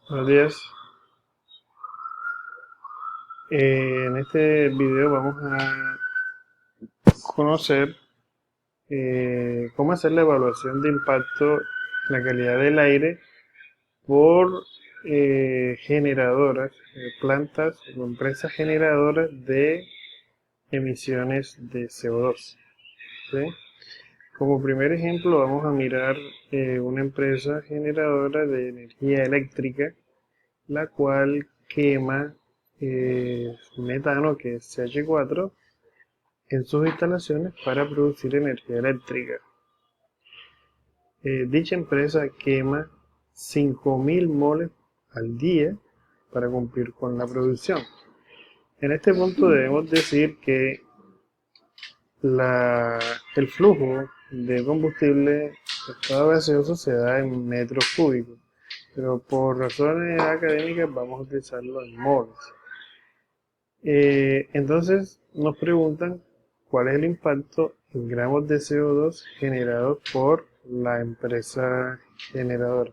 Buenos días. En este video vamos a conocer cómo hacer la evaluación de impacto en la calidad del aire por generadoras, plantas o empresas generadoras de emisiones de CO2. ¿Sí? Como primer ejemplo vamos a mirar una empresa generadora de energía eléctrica, la cual quema metano, que es CH4, en sus instalaciones para producir energía eléctrica. Dicha empresa quema 5.000 moles al día para cumplir con la producción. En este punto debemos decir que el flujo de combustible estado gaseoso se da en metros cúbicos, pero por razones académicas vamos a utilizarlo en moles. Entonces nos preguntan cuál es el impacto en gramos de CO2 generados por la empresa generadora.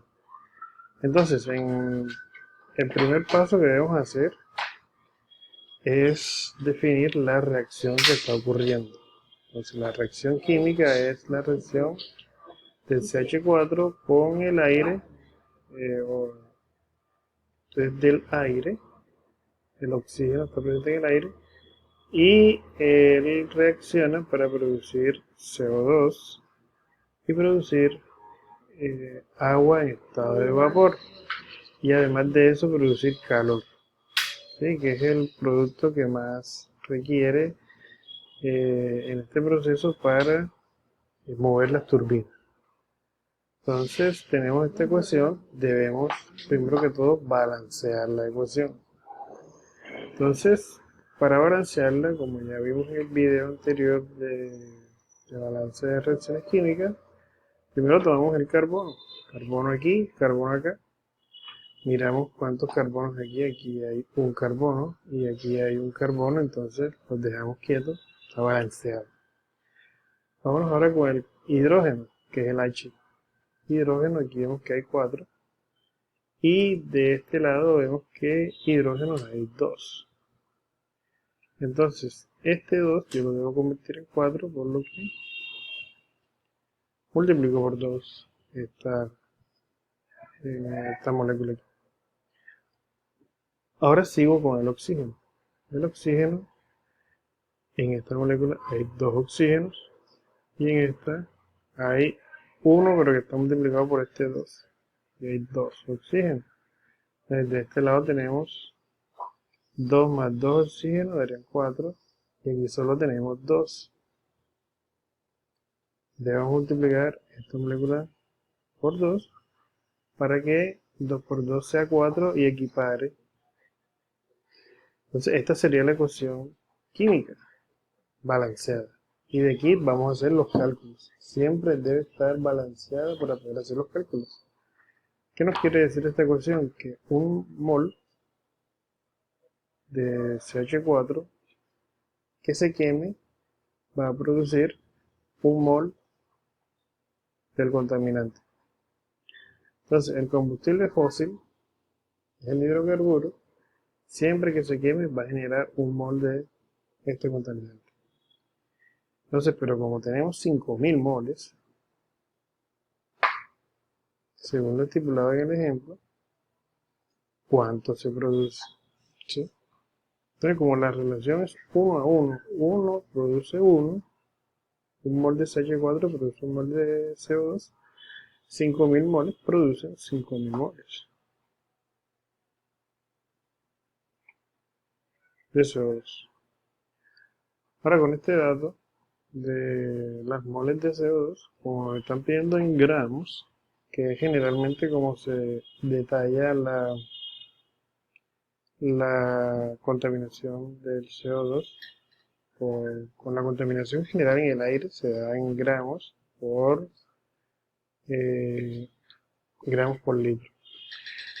Entonces, el primer paso que debemos hacer es definir la reacción que está ocurriendo. Entonces, la reacción química es la reacción del CH4 con el aire, o desde el aire, el oxígeno está presente en el aire, y él reacciona para producir CO2 y producir agua en estado de vapor, y además de eso producir calor, ¿sí? Que es el producto que más requiere en este proceso para mover las turbinas. Entonces tenemos esta ecuación, debemos primero que todo balancear la ecuación. Entonces, para balancearla, como ya vimos en el video anterior de balance de reacciones químicas, primero tomamos el carbono. Carbono aquí, carbono acá. Miramos cuántos carbonos aquí. Aquí hay un carbono y aquí hay un carbono, entonces los dejamos quietos, está balanceado. Vámonos ahora con el hidrógeno, que es el H. Hidrógeno, aquí vemos que hay 4. Y de este lado vemos que hidrógenos hay 2. Entonces, este 2 yo lo debo convertir en 4, por lo que multiplico por 2 esta molécula aquí. Ahora sigo con el oxígeno. El oxígeno, en esta molécula hay 2 oxígenos y en esta hay 1, pero que está multiplicado por este 2. Y hay 2 oxígenos. Desde este lado tenemos 2 más 2 oxígenos, darían 4. Y aquí solo tenemos 2. Debemos multiplicar esta molécula por 2 para que 2 por 2 sea 4 y equipare. Entonces esta sería la ecuación química balanceada. Y de aquí vamos a hacer los cálculos. Siempre debe estar balanceada para poder hacer los cálculos. ¿Qué nos quiere decir esta ecuación? Que un mol de CH4 que se queme va a producir un mol del contaminante. Entonces el combustible fósil, el hidrocarburo, siempre que se queme va a generar un mol de este contaminante. Entonces, pero como tenemos 5.000 moles, según lo estipulado en el ejemplo, ¿cuánto se produce? ¿Sí? Entonces, como la relación es 1 a 1, 1 produce 1, un mol de CH4 produce un mol de CO2, 5.000 moles producen 5.000 moles de CO2. Ahora, con este dato de las moles de CO2, como me están pidiendo en gramos, que es generalmente como se detalla la contaminación del CO2, con la contaminación general en el aire se da en gramos eh, gramos por litro.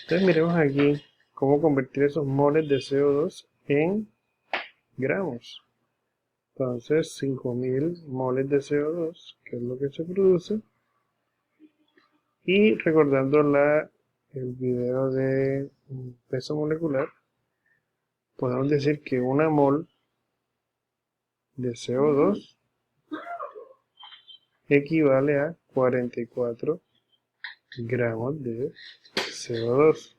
Entonces miremos aquí cómo convertir esos moles de CO2 en gramos. Entonces 5.000 moles de CO2, que es lo que se produce, y recordando el video de peso molecular, podemos decir que una mol de CO2 equivale a 44 gramos de CO2.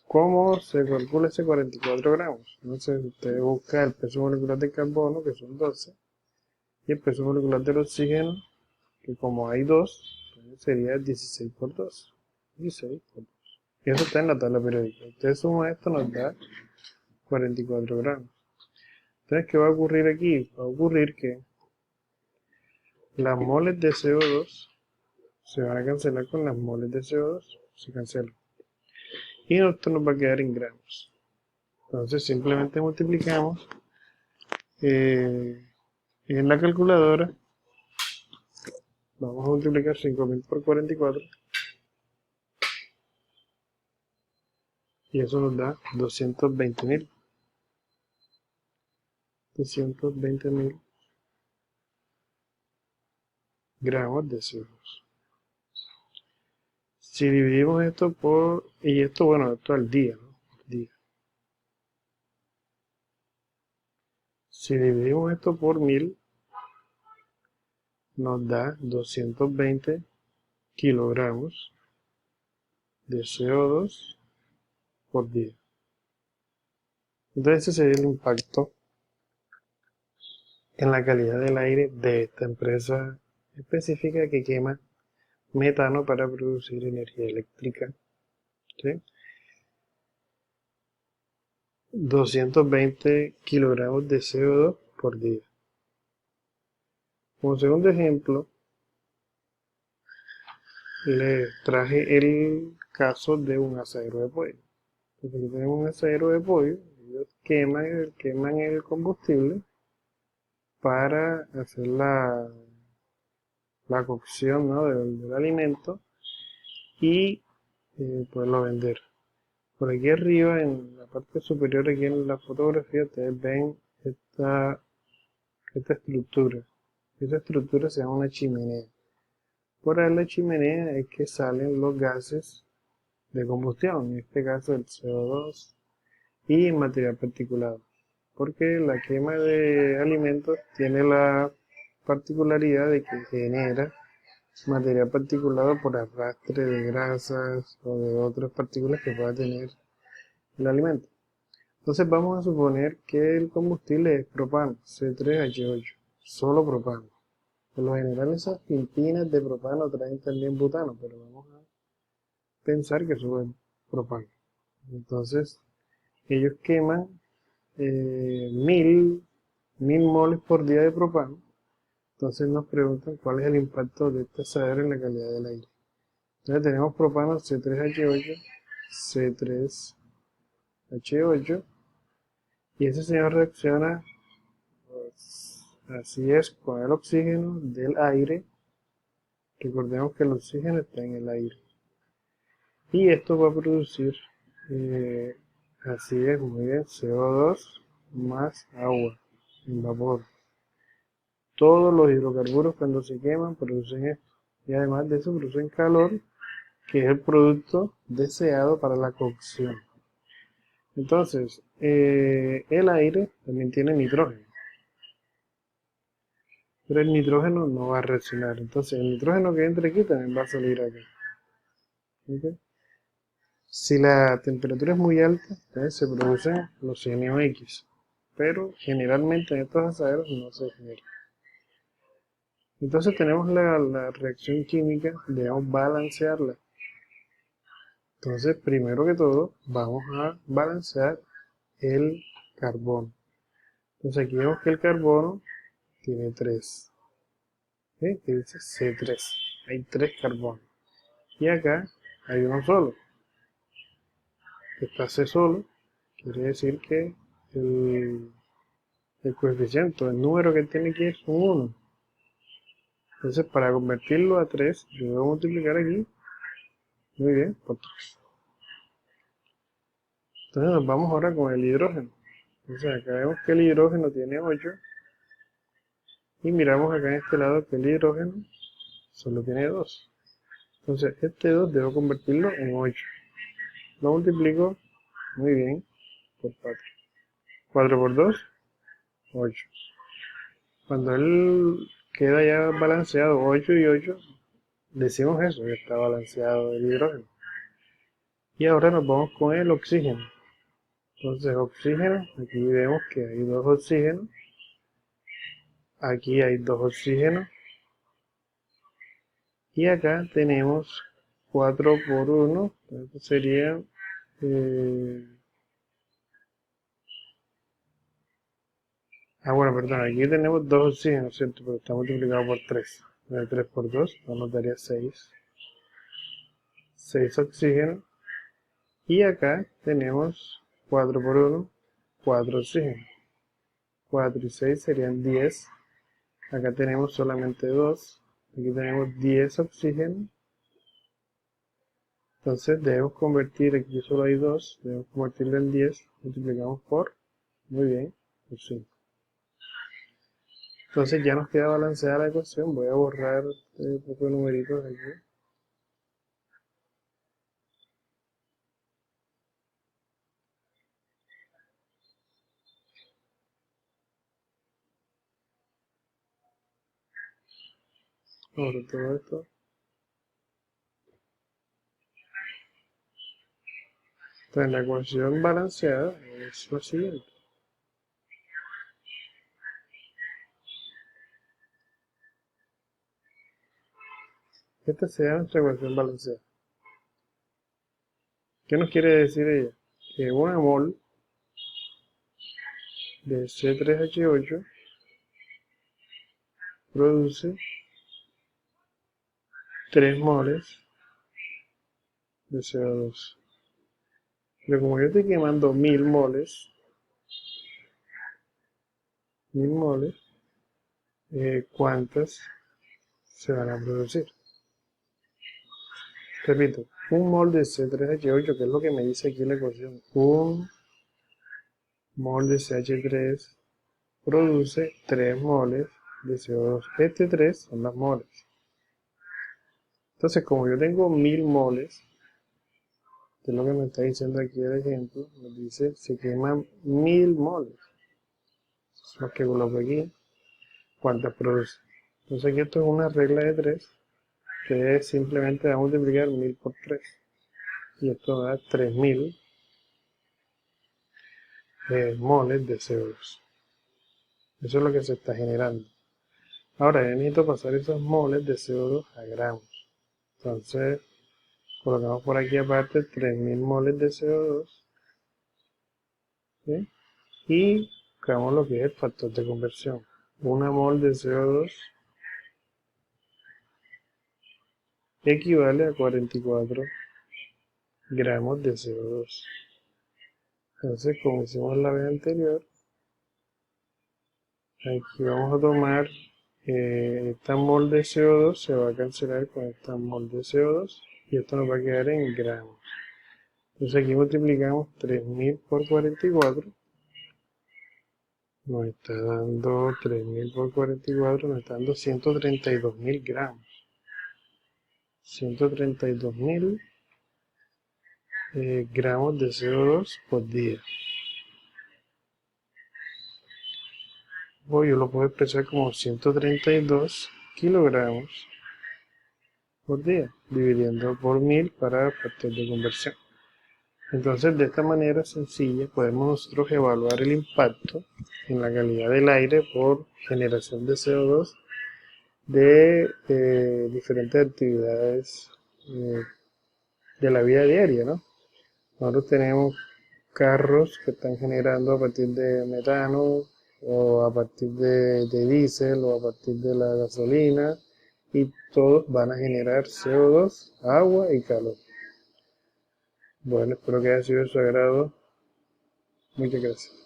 ¿Cómo se calcula ese 44 gramos? Entonces usted busca el peso molecular de carbono, que son 12, y el peso molecular del oxígeno, que como hay 2, sería 16 por 2. 16 por 2. Y eso está en la tabla periódica. Usted suma esto, nos da 44 gramos. Entonces, ¿qué va a ocurrir aquí? Va a ocurrir que las moles de CO2 se van a cancelar con las moles de CO2. Se cancelan. Y esto nos va a quedar en gramos. Entonces, simplemente multiplicamos en la calculadora. Vamos a multiplicar 5000 por 44. Y eso nos da 220.000. 220.000 gramos de CO2. Si dividimos esto por, y esto, bueno, esto al día, ¿no? Al día. Si dividimos esto por 1000, nos da 220 kilogramos de CO2 por día. Entonces ese sería el impacto en la calidad del aire de esta empresa específica que quema metano para producir energía eléctrica. ¿Sí? 220 kilogramos de CO2 por día. Como segundo ejemplo, les traje el caso de un asadero de pollo. Entonces aquí tenemos un asadero de pollo, ellos queman el combustible para hacer la cocción, ¿no? del alimento y poderlo vender. Por aquí arriba, en la parte superior, aquí en la fotografía, ustedes ven esta estructura. Esta estructura se llama una chimenea. Por ahí la chimenea es que salen los gases de combustión, en este caso el CO2 y material particulado. Porque la quema de alimentos tiene la particularidad de que genera material particulado por arrastre de grasas o de otras partículas que pueda tener el alimento. Entonces vamos a suponer que el combustible es propano, C3H8, solo propano. Por lo general esas pintinas de propano traen también butano, pero vamos a pensar que eso es propano. Entonces ellos queman 1000 moles por día de propano. Entonces nos preguntan cuál es el impacto de este asadero en la calidad del aire. Entonces tenemos propano C3H8, C3H8, y ese señor reacciona, pues, así es, con el oxígeno del aire. Recordemos que el oxígeno está en el aire. Y esto va a producir, así es, muy bien, CO2 más agua en vapor. Todos los hidrocarburos cuando se queman producen esto. Y además de eso producen calor, que es el producto deseado para la cocción. Entonces, el aire también tiene nitrógeno. Pero el nitrógeno no va a reaccionar. Entonces, el nitrógeno que entre aquí también va a salir acá. ¿Okay? Si la temperatura es muy alta, entonces se producen los NOx. Pero generalmente en estos asaderos no se genera. Entonces tenemos la reacción química, debemos balancearla. Entonces, primero que todo, vamos a balancear el carbono. Entonces aquí vemos que el carbono tiene 3. ¿Sí? Que dice C3. Hay 3 carbonos. Y acá hay uno solo. Que está C solo. Quiere decir que el coeficiente, el número que tiene aquí es un 1. Entonces, para convertirlo a 3, yo voy a multiplicar aquí, muy bien, por 3. Entonces nos vamos ahora con el hidrógeno. Entonces acá vemos que el hidrógeno tiene 8. Y miramos acá en este lado que el hidrógeno solo tiene 2. Entonces este 2 debo convertirlo en 8. Lo multiplico, muy bien, por 4. 4 por 2, 8. Cuando él queda ya balanceado 8 y 8, decimos eso, que está balanceado el hidrógeno. Y ahora nos vamos con el oxígeno. Entonces oxígeno, aquí vemos que hay 2 oxígenos. Aquí hay 2 oxígenos. Y acá tenemos 4 por 1. Entonces sería... bueno, perdón, aquí tenemos 2 oxígenos, ¿cierto? Pero está multiplicado por 3. 3 por 2 nos daría 6. 6 oxígenos. Y acá tenemos 4 por 1, 4 oxígenos. 4 y 6 serían 10. Acá tenemos solamente 2. Aquí tenemos 10 oxígenos. Entonces debemos convertir, aquí solo hay 2, debemos convertirlo en 10. Multiplicamos por, muy bien, por 5. Entonces ya nos queda balanceada la ecuación. Voy a borrar un poco de numeritos aquí. Borro todo esto. Entonces la ecuación balanceada es lo siguiente. Esta sería nuestra ecuación balanceada. ¿Qué nos quiere decir ella? Que una mol de C3H8 produce 3 moles de CO2. Pero como yo estoy quemando 1000 moles, ¿cuántas se van a producir? Repito, un mol de C3H8, que es lo que me dice aquí la ecuación. Un mol de CH3 produce 3 moles de CO2. Este 3 son las moles. Entonces, como yo tengo 1000 moles, que es lo que me está diciendo aquí el ejemplo, nos dice se queman 1000 moles. Lo que coloco aquí, ¿cuántas produce? Entonces aquí esto es una regla de 3, que es simplemente a multiplicar 1000 por 3. Y esto da 3000 moles de CO2. Eso es lo que se está generando. Ahora yo necesito pasar esos moles de CO2 a gramos. Entonces colocamos por aquí aparte 3000 moles de CO2. ¿Sí? Y buscamos lo que es el factor de conversión. Una mol de CO2 equivale a 44 gramos de CO2. Entonces, como hicimos la vez anterior, aquí vamos a tomar esta mol de CO2, se va a cancelar con esta mol de CO2 y esto nos va a quedar en gramos. Entonces aquí multiplicamos 3000 por 44, nos está dando 3000 por 44, nos está dando 132.000 gramos. 132.000 gramos de CO2 por día. O yo lo puedo expresar como 132 kilogramos por día, dividiendo por 1000 para el factor de conversión. Entonces, de esta manera sencilla podemos nosotros evaluar el impacto en la calidad del aire por generación de CO2 de diferentes actividades de la vida diaria, ¿no? Nosotros tenemos carros que están generando a partir de metano, o a partir de diésel, o a partir de la gasolina, y todos van a generar CO2, agua y calor. Bueno, espero que haya sido de su agrado. Muchas gracias.